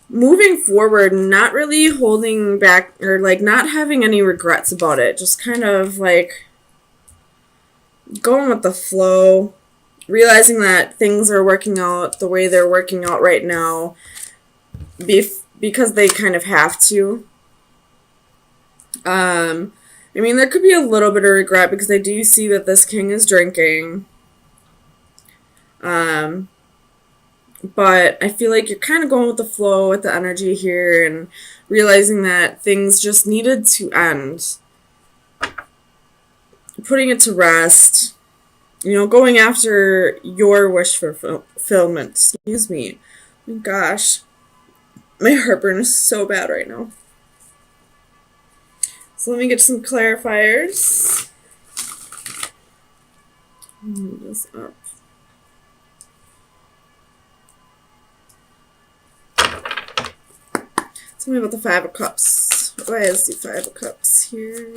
moving forward, not really holding back or like not having any regrets about it. Just kind of like going with the flow, realizing that things are working out the way they're working out right now because they kind of have to. I mean, there could be a little bit of regret because I do see that this king is drinking. Um, but I feel like you're kind of going with the flow with the energy here and realizing that things just needed to end. Putting it to rest. You know, going after your wish for fulfillment. Excuse me. Oh my gosh. My heartburn is so bad right now. So let me get some clarifiers. Move this up. Tell me about the Five of Cups. Why is the Five of Cups here?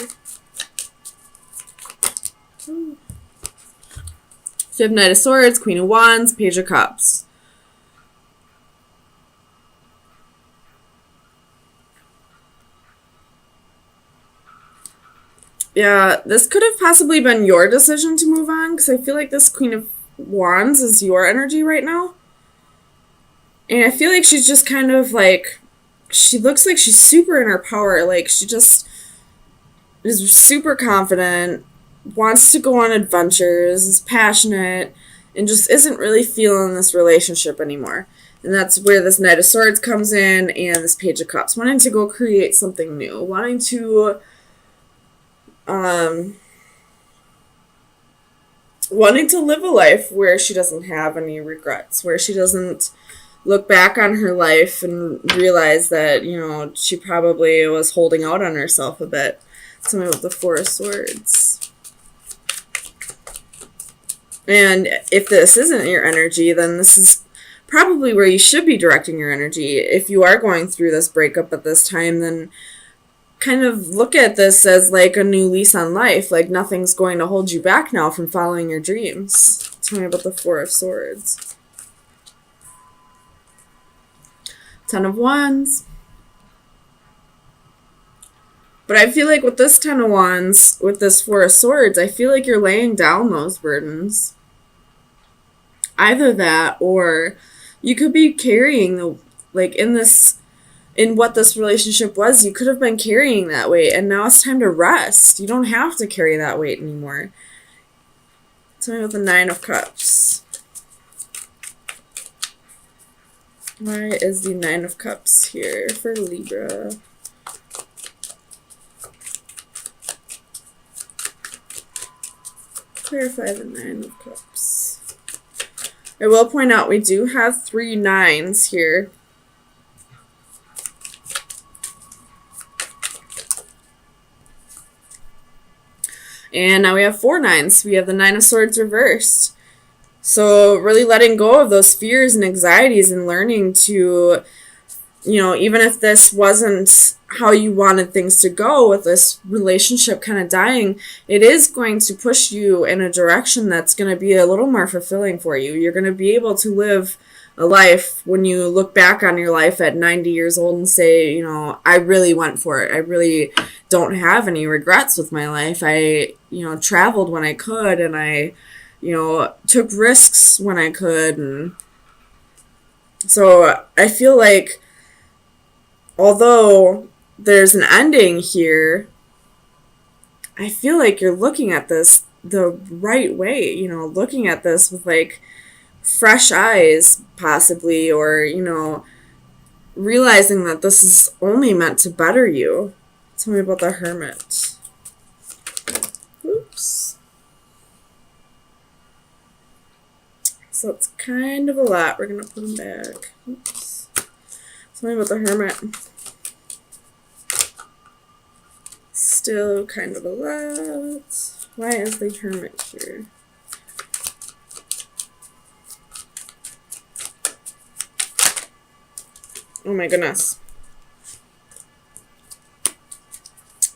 So you have Knight of Swords, Queen of Wands, Page of Cups. Yeah, this could have possibly been your decision to move on because I feel like this Queen of Wands is your energy right now. And I feel like she's just kind of like, she looks like she's super in her power. Like she just is super confident, wants to go on adventures, is passionate, and just isn't really feeling this relationship anymore. And that's where this Knight of Swords comes in and this Page of Cups. Wanting to go create something new. Wanting to wanting to live a life where she doesn't have any regrets, where she doesn't look back on her life and realize that, you know, she probably was holding out on herself a bit. Tell me about the Four of Swords. And if this isn't your energy, then this is probably where you should be directing your energy. If you are going through this breakup at this time, then kind of look at this as like a new lease on life. Like nothing's going to hold you back now from following your dreams. Tell me about the Four of Swords. Ten of Wands. But I feel like with this Ten of Wands, with this Four of Swords, I feel like you're laying down those burdens. Either that, or you could be carrying the, like in what this relationship was, you could have been carrying that weight, and now it's time to rest. You don't have to carry that weight anymore. Tell me about the Nine of Cups. Why is the Nine of Cups here for Libra? Clarify the Nine of Cups. I will point out we do have 3 nines here. And now we have 4 nines. We have the Nine of Swords reversed. So really letting go of those fears and anxieties and learning to, you know, even if this wasn't how you wanted things to go with this relationship kind of dying, it is going to push you in a direction that's going to be a little more fulfilling for you. You're going to be able to live a life when you look back on your life at 90 years old and say, you know, I really went for it. I really don't have any regrets with my life. I, you know, traveled when I could, and I, you know, took risks when I could. And so I feel like although there's an ending here, I feel like you're looking at this the right way, you know, looking at this with like fresh eyes possibly, or, you know, realizing that this is only meant to better you. Tell me about the Hermit. Oops. So it's kind of a lot. We're going to put them back. Oops. Tell me about the Hermit. Still kind of a lot. Why is the Hermit here? Oh my goodness.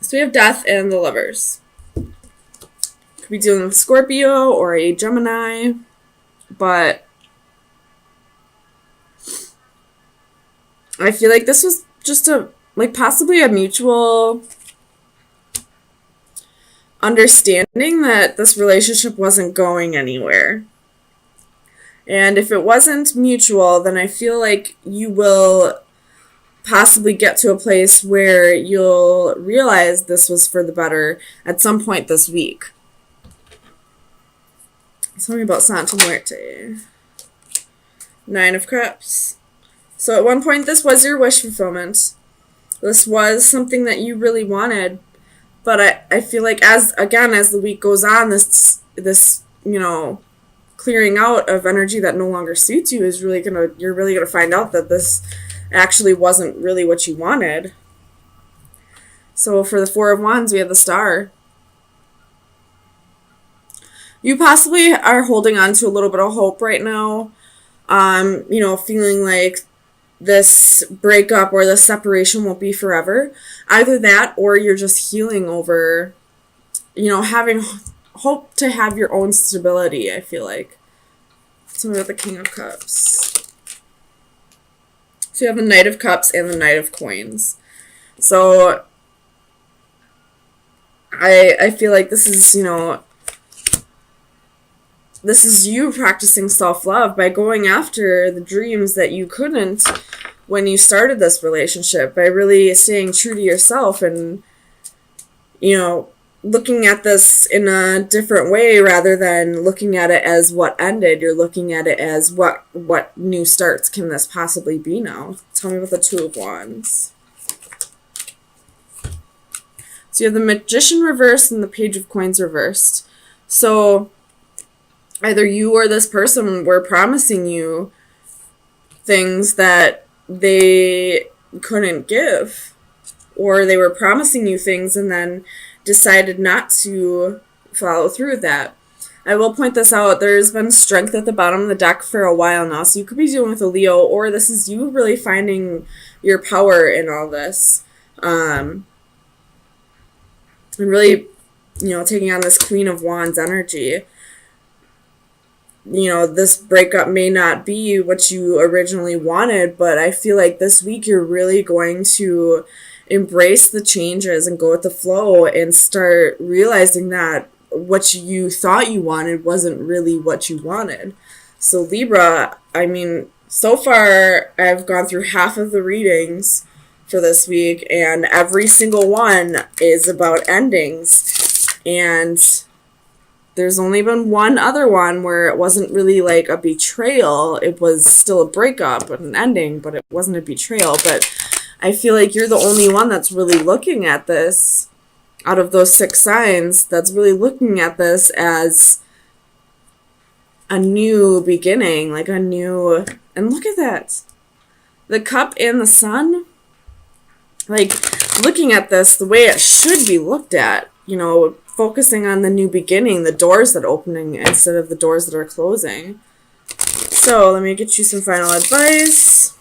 So we have Death and the Lovers. Could be dealing with Scorpio or a Gemini, but I feel like this was just possibly a mutual understanding that this relationship wasn't going anywhere. And if it wasn't mutual, then I feel like you will possibly get to a place where you'll realize this was for the better at some point this week. Tell me about Santa Muerte. 9 of Cups. So at one point, this was your wish fulfillment. This was something that you really wanted. But I feel like as the week goes on, this clearing out of energy that no longer suits you is you're really gonna find out that this actually wasn't really what you wanted. So for the 4 of Wands, we have the Star. You possibly are holding on to a little bit of hope right now. Feeling like this breakup or this separation won't be forever. Either that or you're just healing over, having hope to have your own stability, I feel like. Tell me about the King of Cups. So you have the Knight of Cups and the Knight of Coins. So I feel like this is, this is you practicing self-love by going after the dreams that you couldn't when you started this relationship, by really staying true to yourself and, looking at this in a different way rather than looking at it as what ended. You're looking at it as what new starts can this possibly be now. Tell me about the 2 of Wands. So you have the Magician reversed and the Page of Coins reversed. So either you or this person were promising you things that they couldn't give, or they were promising you things and then decided not to follow through with that. I will point this out. There's been strength at the bottom of the deck for a while now, so you could be dealing with a Leo, or this is you really finding your power in all this. And really, taking on this Queen of Wands energy. This breakup may not be what you originally wanted, but I feel like this week you're really going to embrace the changes and go with the flow and start realizing that what you thought you wanted wasn't really what you wanted. So Libra, so far I've gone through half of the readings for this week, and every single one is about endings. And there's only been one other one where it wasn't really like a betrayal. It was still a breakup and an ending, but it wasn't a betrayal. But I feel like you're the only one that's really looking at this, out of those 6 signs, that's really looking at this as a new beginning, like a new... And look at that. The Cup and the Sun. Like, looking at this the way it should be looked at, focusing on the new beginning, the doors that are opening instead of the doors that are closing. So let me get you some final advice.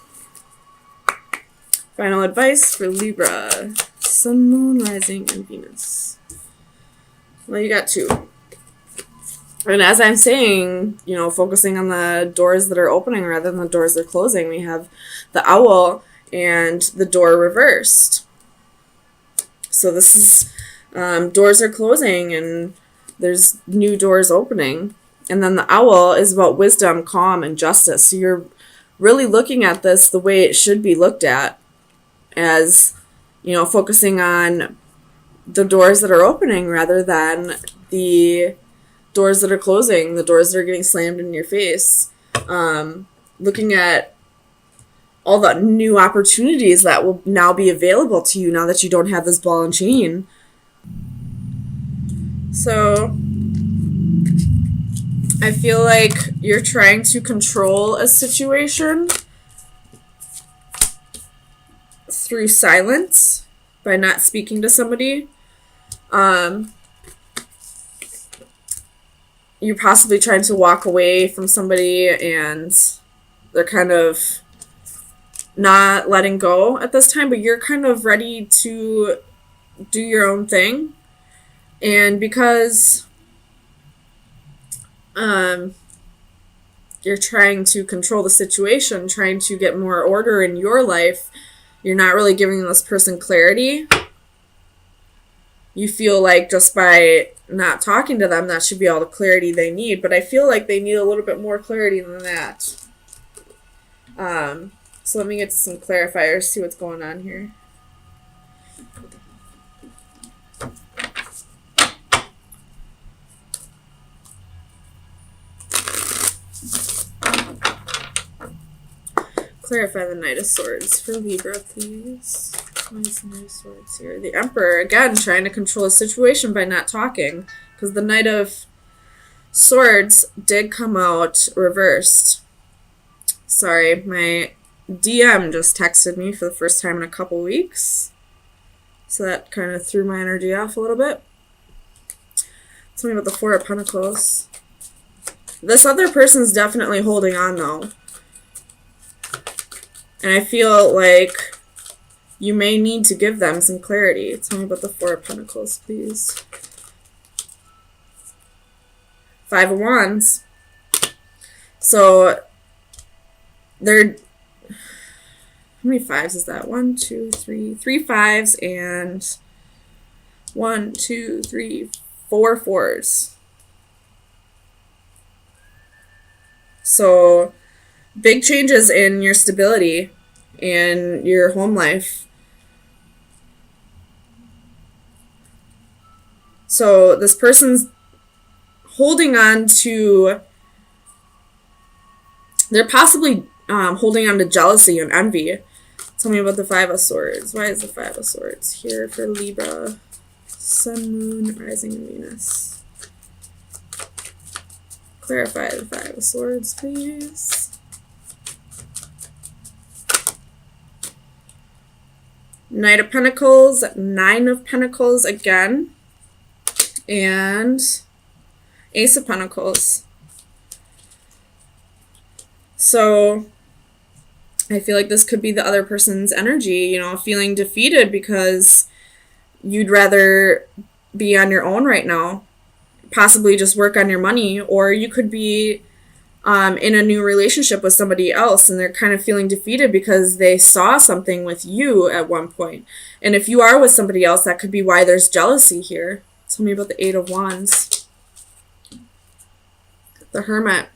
Final advice for Libra. Sun, Moon, Rising, and Venus. Well, you got 2. And as I'm saying, focusing on the doors that are opening rather than the doors that are closing, we have the Owl and the door reversed. So this is... doors are closing and there's new doors opening. And then the Owl is about wisdom, calm, and justice. So you're really looking at this the way it should be looked at, as, focusing on the doors that are opening rather than the doors that are closing, the doors that are getting slammed in your face. Looking at all the new opportunities that will now be available to you now that you don't have this ball and chain. So I feel like you're trying to control a situation through silence by not speaking to somebody. You're possibly trying to walk away from somebody and they're kind of not letting go at this time, but you're kind of ready to do your own thing. And because you're trying to control the situation, trying to get more order in your life. You're not really giving this person clarity. You feel like just by not talking to them, that should be all the clarity they need. But I feel like they need a little bit more clarity than that. So let me get to some clarifiers, see what's going on here. Clarify the Knight of Swords for Libra, please. Why is the Knight of Swords here? The Emperor, again, trying to control a situation by not talking. Because the Knight of Swords did come out reversed. Sorry, my DM just texted me for the first time in a couple weeks. So that kind of threw my energy off a little bit. Tell me about the Four of Pentacles. This other person's definitely holding on, though. And I feel like you may need to give them some clarity. Tell me about the Four of Pentacles, please. Five of Wands. So, they're... How many fives is that? 1, 2, 3. 3 fives and 1, 2, 3, 4 fours. So, big changes in your stability and your home life. So this person's holding on to, they're possibly holding on to jealousy and envy. Tell me about the Five of Swords. Why is the Five of Swords here for Libra? Sun, Moon, Rising, and Venus. Clarify the Five of Swords, please. Knight of Pentacles, Nine of Pentacles again, and Ace of Pentacles. So I feel like this could be the other person's energy, you know, feeling defeated because you'd rather be on your own right now, possibly just work on your money, or you could be in a new relationship with somebody else and they're kind of feeling defeated because they saw something with you at one point. And if you are with somebody else, that could be why there's jealousy here. Tell me about the Eight of Wands. The Hermit.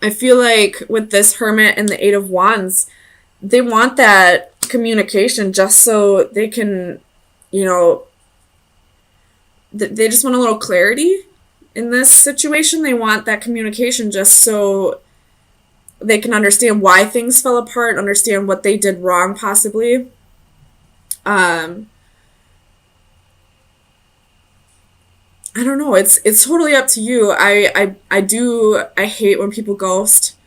I feel like with this Hermit and the Eight of Wands, they want that communication just so they can, you know, they just want a little clarity in this situation. They want that communication just so they can understand why things fell apart, understand what they did wrong possibly. I don't know. It's totally up to you. I hate when people ghost.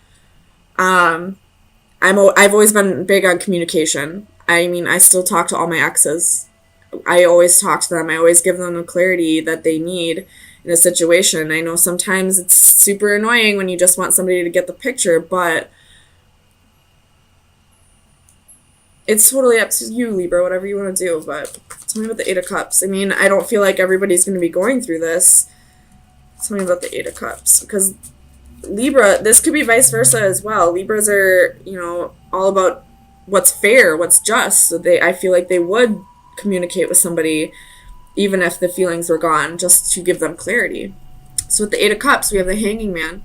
I've always been big on communication. I mean, I still talk to all my exes. I always talk to them. I always give them the clarity that they need in a situation. I know sometimes it's super annoying when you just want somebody to get the picture, but it's totally up to you, Libra, whatever you want to do. But tell me about the Eight of Cups. I mean, I don't feel like everybody's going to be going through this. Tell me about the Eight of Cups. Because Libra, this could be vice versa as well. Libras are, you know, all about what's fair, what's just. So I feel like they would communicate with somebody even if the feelings were gone, just to give them clarity. So with the Eight of Cups, we have the Hanging Man.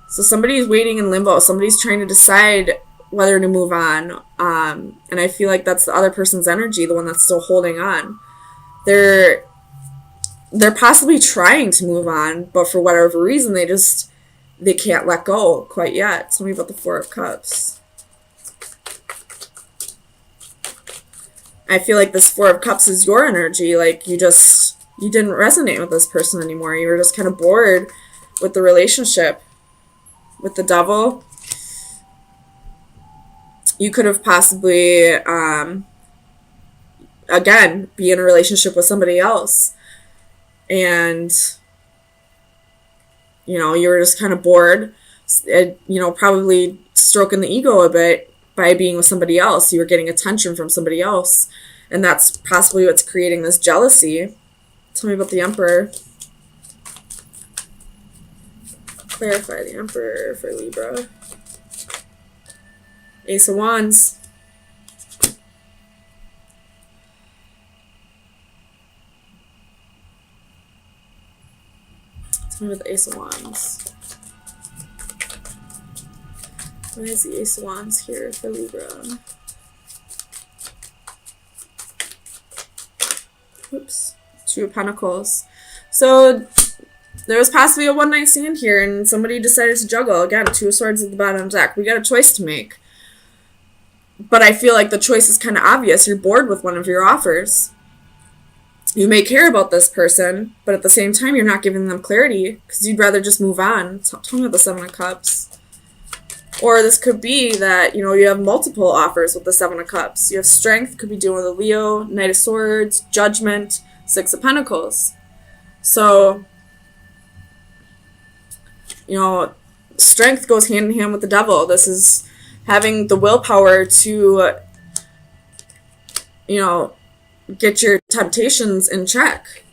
So somebody's waiting in limbo. Somebody's trying to decide whether to move on. And I feel like that's the other person's energy, the one that's still holding on. They're possibly trying to move on, but for whatever reason, they can't let go quite yet. Tell me about the Four of Cups. I feel like this Four of Cups is your energy. Like you didn't resonate with this person anymore. You were just kind of bored with the relationship. With the Devil, you could have possibly, again, be in a relationship with somebody else. And, you know, you were just kind of bored, you know, probably stroking the ego a bit by being with somebody else. You were getting attention from somebody else. And that's possibly what's creating this jealousy. Tell me about the Emperor. Clarify the Emperor for Libra. Ace of Wands. Tell me about the Ace of Wands. Why is the Ace of Wands here for Libra? Oops. Two of Pentacles. So there was possibly a one-night stand here, and somebody decided to juggle. Again, Two of Swords at the bottom of the deck. We got a choice to make. But I feel like the choice is kind of obvious. You're bored with one of your offers. You may care about this person, but at the same time, you're not giving them clarity because you'd rather just move on. Tell me about the Seven of Cups. Or this could be that, you know, you have multiple offers with the Seven of Cups. You have Strength, could be dealing with a Leo, Knight of Swords, Judgment, Six of Pentacles. So, you know, Strength goes hand in hand with the Devil. This is having the willpower to, you know, get your temptations in check.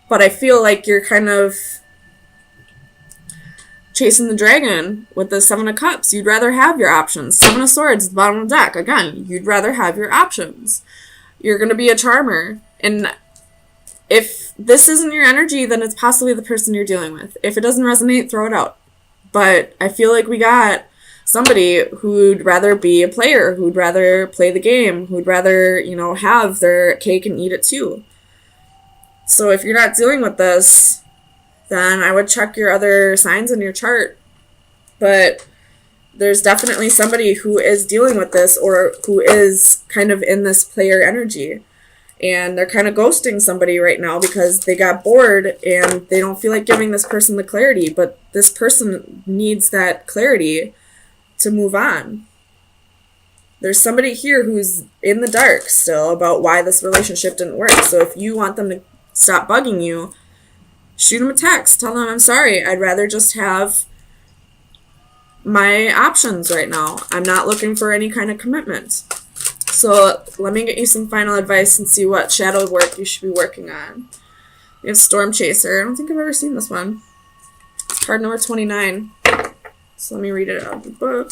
But I feel like you're kind of chasing the dragon with the Seven of Cups. You'd rather have your options. Seven of Swords at the bottom of the deck. Again, you'd rather have your options. You're going to be a charmer. And if this isn't your energy, then it's possibly the person you're dealing with. If it doesn't resonate, throw it out. But I feel like we got somebody who'd rather be a player, who'd rather play the game, who'd rather, you know, have their cake and eat it too. So if you're not dealing with this, then I would check your other signs in your chart. But there's definitely somebody who is dealing with this or who is kind of in this player energy. And they're kind of ghosting somebody right now because they got bored and they don't feel like giving this person the clarity. But this person needs that clarity to move on. There's somebody here who's in the dark still about why this relationship didn't work. So if you want them to stop bugging you, shoot them a text. Tell them, I'm sorry. I'd rather just have my options right now. I'm not looking for any kind of commitment. So let me get you some final advice and see what shadow work you should be working on. You have Storm Chaser. I don't think I've ever seen this one. It's card number 29. So let me read it out of the book.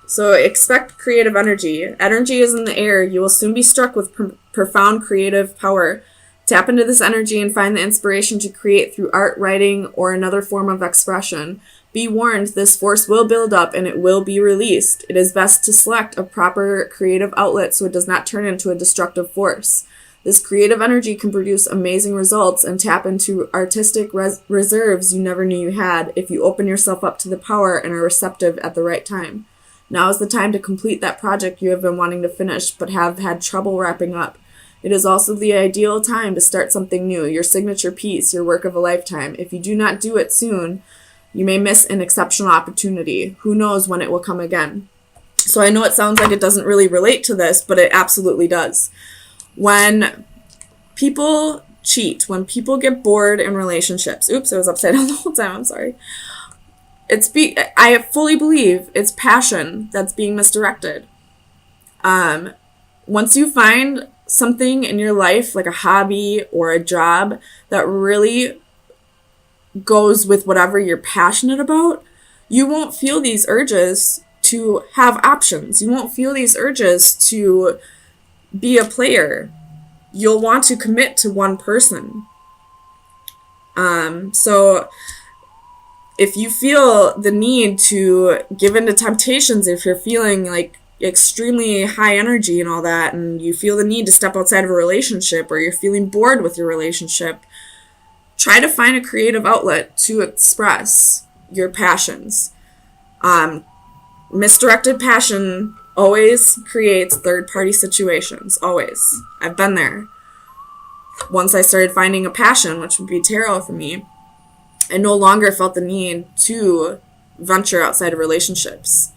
So expect creative energy. Energy is in the air. You will soon be struck with profound creative power. Tap into this energy and find the inspiration to create through art, writing, or another form of expression. Be warned, this force will build up and it will be released. It is best to select a proper creative outlet so it does not turn into a destructive force. This creative energy can produce amazing results and tap into artistic reserves you never knew you had if you open yourself up to the power and are receptive at the right time. Now is the time to complete that project you have been wanting to finish but have had trouble wrapping up. It is also the ideal time to start something new, your signature piece, your work of a lifetime. If you do not do it soon, you may miss an exceptional opportunity. Who knows when it will come again? So I know it sounds like it doesn't really relate to this, but it absolutely does. When people cheat, when people get bored in relationships, oops, I was upside down the whole time, I'm sorry. I fully believe it's passion that's being misdirected. Once you find something in your life, like a hobby or a job, that really goes with whatever you're passionate about, you won't feel these urges to have options. You won't feel these urges to be a player. You'll want to commit to one person. So if you feel the need to give in to temptations, if you're feeling like extremely high energy and all that, and you feel the need to step outside of a relationship, or you're feeling bored with your relationship, try to find a creative outlet to express your passions. Misdirected passion always creates third-party situations, always. I've been there. Once I started finding a passion, which would be tarot for me, I no longer felt the need to venture outside of relationships.